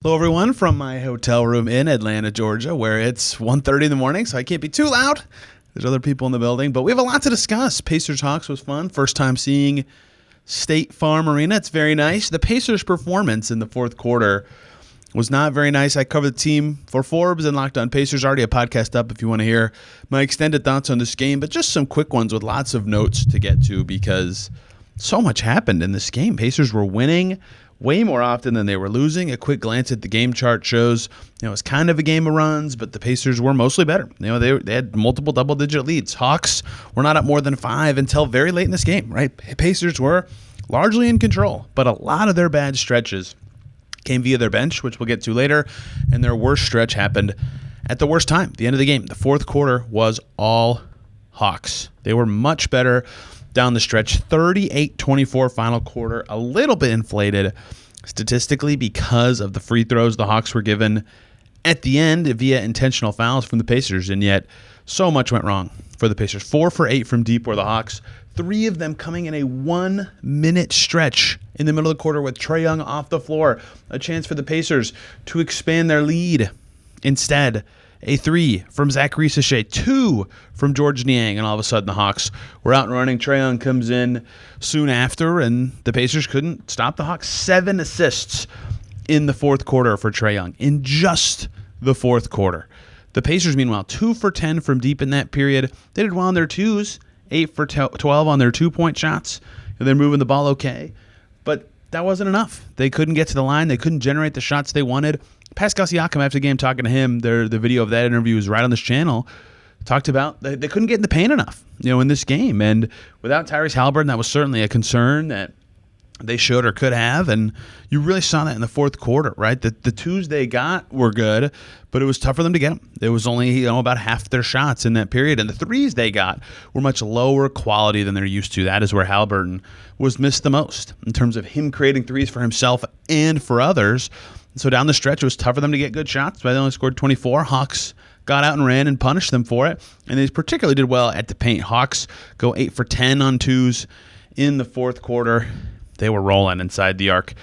Hello, everyone, from my hotel room in Atlanta, Georgia, where it's 1:30 in the morning, so I can't be too loud. There's other people in the building, but we have a lot to discuss. Pacers Hawks was fun. First time seeing State Farm Arena. It's very nice. The Pacers' performance in the fourth quarter was not very nice. I covered the team for Forbes and Locked On Pacers. Already a podcast up if you want to hear my extended thoughts on this game, but just some quick ones with lots of notes to get to because so much happened in this game. Pacers were winning way more often than they were losing. A quick glance at the game chart shows, it was kind of a game of runs, but the Pacers were mostly better. They had multiple double-digit leads. Hawks were not up more than 5 until very late in this game, right? Pacers were largely in control, but a lot of their bad stretches came via their bench, which we'll get to later, and their worst stretch happened at the worst time, the end of the game. The fourth quarter was all Hawks. They were much better down the stretch. 38-24 final quarter, a little bit inflated statistically because of the free throws the Hawks were given at the end via intentional fouls from the Pacers, and yet so much went wrong for the Pacers. 4 for 8 from deep were the Hawks, 3 of them coming in a 1-minute stretch in the middle of the quarter with Trae Young off the floor, a chance for the Pacers to expand their lead. Instead, a 3 from Zach Risacher, 2 from Georges Niang, and all of a sudden the Hawks were out and running. Trae Young comes in soon after, and the Pacers couldn't stop the Hawks. 7 assists in the fourth quarter for Trae Young, in just the fourth quarter. The Pacers, meanwhile, 2 for 10 from deep in that period. They did well on their twos, 8 for 12 on their two-point shots. They're moving the ball okay, but that wasn't enough. They couldn't get to the line. They couldn't generate the shots they wanted. Pascal Siakam, after the game, talking to him, the video of that interview is right on this channel, talked about they couldn't get in the paint enough, in this game. And without Tyrese Haliburton, that was certainly a concern that they should or could have. And you really saw that in the fourth quarter, right? The twos they got were good, but it was tough for them to get them. It was only about half their shots in that period. And the threes they got were much lower quality than they're used to. That is where Haliburton was missed the most in terms of him creating threes for himself and for others. So down the stretch, it was tough for them to get good shots, but they only scored 24. Hawks got out and ran and punished them for it, and they particularly did well at the paint. Hawks go 8 for 10 on twos in the fourth quarter. They were rolling inside the arc.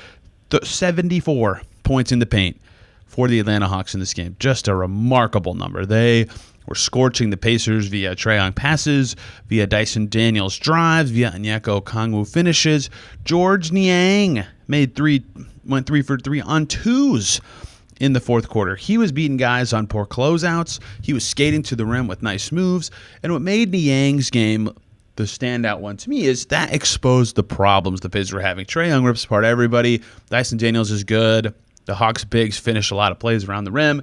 74 points in the paint for the Atlanta Hawks in this game. Just a remarkable number. They were scorching the Pacers via Trae Young passes, via Dyson Daniels drives, via Onyeka Okongwu finishes. Georges Niang went 3 for 3 on twos in the fourth quarter. He was beating guys on poor closeouts. He was skating to the rim with nice moves. And what made Niang's game the standout one to me is that exposed the problems the Pacers were having. Trae Young rips apart everybody. Dyson Daniels is good. The Hawks bigs finish a lot of plays around the rim.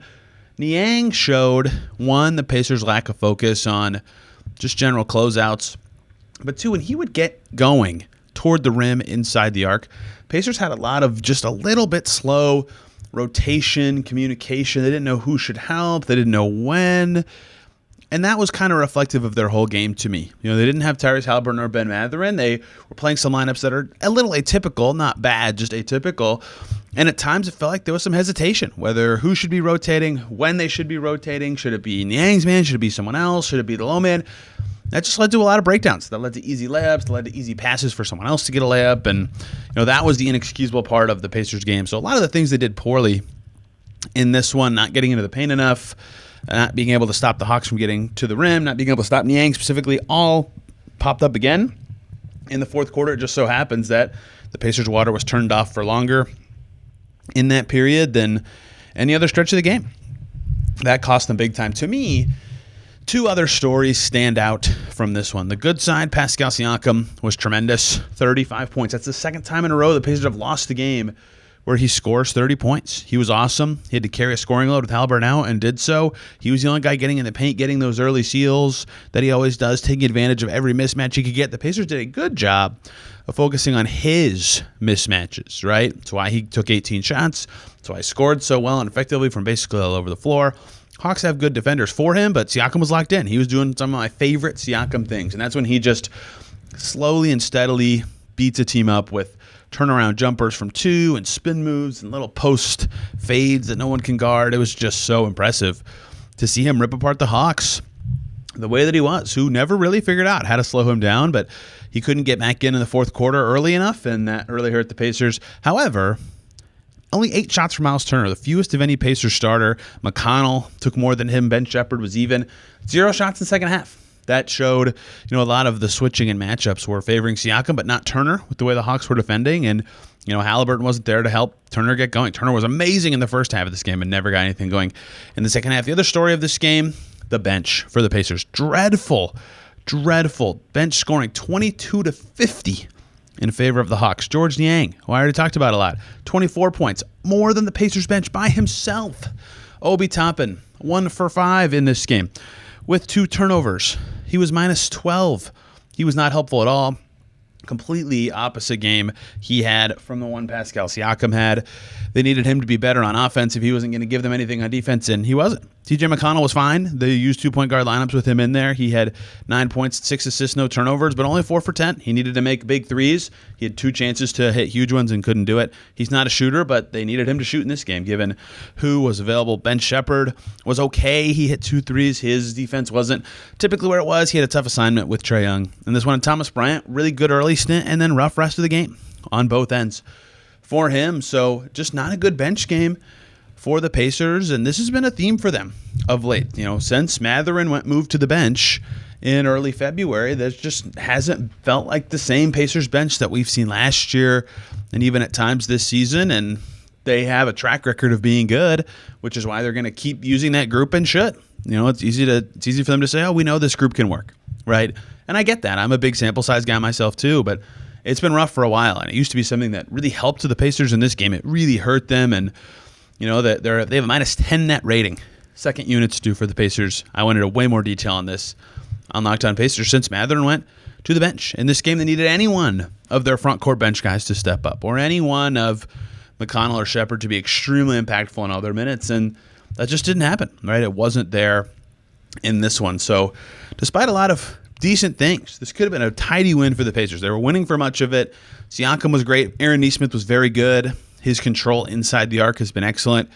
Niang showed, 1, the Pacers' lack of focus on just general closeouts, but 2, when he would get going toward the rim inside the arc, Pacers had a lot of just a little bit slow rotation, communication. They didn't know who should help. They didn't know when. And that was kind of reflective of their whole game to me. They didn't have Tyrese Haliburton or Ben Mathurin. They were playing some lineups that are a little atypical, not bad, just atypical. And at times it felt like there was some hesitation, whether who should be rotating, when they should be rotating. Should it be Niang's man? Should it be someone else? Should it be the low man? That just led to a lot of breakdowns. That led to easy layups. That led to easy passes for someone else to get a layup. And that was the inexcusable part of the Pacers game. So a lot of the things they did poorly in this one, not getting into the paint enough, not being able to stop the Hawks from getting to the rim, not being able to stop Niang specifically, all popped up again in the fourth quarter. It just so happens that the Pacers' water was turned off for longer in that period than any other stretch of the game. That cost them big time. To me, 2 other stories stand out from this one. The good side, Pascal Siakam was tremendous, 35 points. That's the second time in a row the Pacers have lost the game where he scores 30 points. He was awesome. He had to carry a scoring load with Haliburton out and did so. He was the only guy getting in the paint, getting those early seals that he always does, taking advantage of every mismatch he could get. The Pacers did a good job of focusing on his mismatches, right? That's why he took 18 shots. That's why he scored so well and effectively from basically all over the floor. Hawks have good defenders for him, but Siakam was locked in. He was doing some of my favorite Siakam things, and that's when he just slowly and steadily beats a team up with turnaround jumpers from 2 and spin moves and little post fades that no one can guard. It was just so impressive to see him rip apart the Hawks the way that he was, who never really figured out how to slow him down, but he couldn't get back in the fourth quarter early enough, and that really hurt the Pacers. However, only 8 shots for Miles Turner, the fewest of any Pacers starter. McConnell took more than him. Ben Shepherd was even. 0 shots in the second half. That showed, a lot of the switching and matchups were favoring Siakam, but not Turner with the way the Hawks were defending. And, Halliburton wasn't there to help Turner get going. Turner was amazing in the first half of this game and never got anything going in the second half. The other story of this game, the bench for the Pacers. Dreadful bench scoring 22-50 in favor of the Hawks. Georges Niang, who I already talked about a lot, 24 points, more than the Pacers bench by himself. Obi Toppin, 1 for 5 in this game with 2 turnovers. He was minus 12. He was not helpful at all. Completely opposite game he had from the one Pascal Siakam had. They needed him to be better on offense if he wasn't going to give them anything on defense, and he wasn't. TJ McConnell was fine. They used 2-point guard lineups with him in there. He had 9 points, 6 assists, no turnovers, but only 4 for 10. He needed to make big threes. He had 2 chances to hit huge ones and couldn't do it. He's not a shooter, but they needed him to shoot in this game, given who was available. Ben Shepherd was okay. He hit 2 threes. His defense wasn't typically where it was. He had a tough assignment with Trae Young. And this one, Thomas Bryant, really good early stint, and then rough rest of the game on both ends for him. So just not a good bench game for the Pacers, and this has been a theme for them of late. Since Mathurin moved to the bench in early February, that just hasn't felt like the same Pacers bench that we've seen last year and even at times this season, and they have a track record of being good, which is why they're going to keep using that group and should. It's easy for them to say, oh, we know this group can work, right? And I get that. I'm a big sample size guy myself too, but it's been rough for a while, and it used to be something that really helped the Pacers in this game. It really hurt them, and that they have a minus 10 net rating. Second units do for the Pacers. I went into way more detail on this on Locked On Pacers since Mathurin went to the bench. In this game, they needed any one of their front court bench guys to step up, or any one of McConnell or Shepherd to be extremely impactful in all their minutes, and that just didn't happen, right? It wasn't there in this one. So despite a lot of decent things, this could have been a tidy win for the Pacers. They were winning for much of it. Siakam was great. Aaron Nesmith was very good. His control inside the arc has been excellent.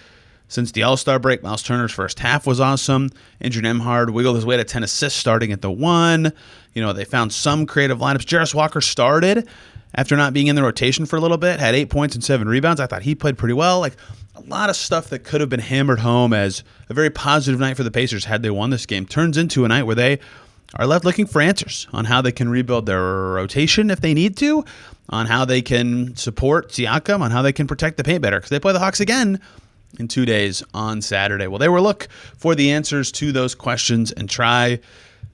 Since the All-Star break, Miles Turner's first half was awesome. Andrew Nembhard wiggled his way to 10 assists starting at the 1. They found some creative lineups. Jarris Walker started after not being in the rotation for a little bit, had 8 points and 7 rebounds. I thought he played pretty well. A lot of stuff that could have been hammered home as a very positive night for the Pacers had they won this game turns into a night where they are left looking for answers on how they can rebuild their rotation if they need to, on how they can support Siakam, on how they can protect the paint better, because they play the Hawks again in 2 days on Saturday. Well, they will look for the answers to those questions and try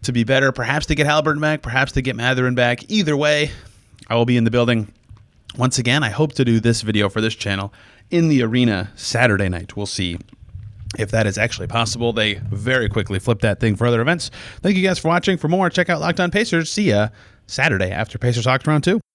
to be better. Perhaps they get Halliburton back, perhaps they get Mathurin back. Either way, I will be in the building once again. I hope to do this video for this channel in the arena Saturday night. We'll see if that is actually possible. They very quickly flip that thing for other events. Thank you guys for watching. For more, check out Locked On Pacers. See ya Saturday after Pacers Hawks round 2.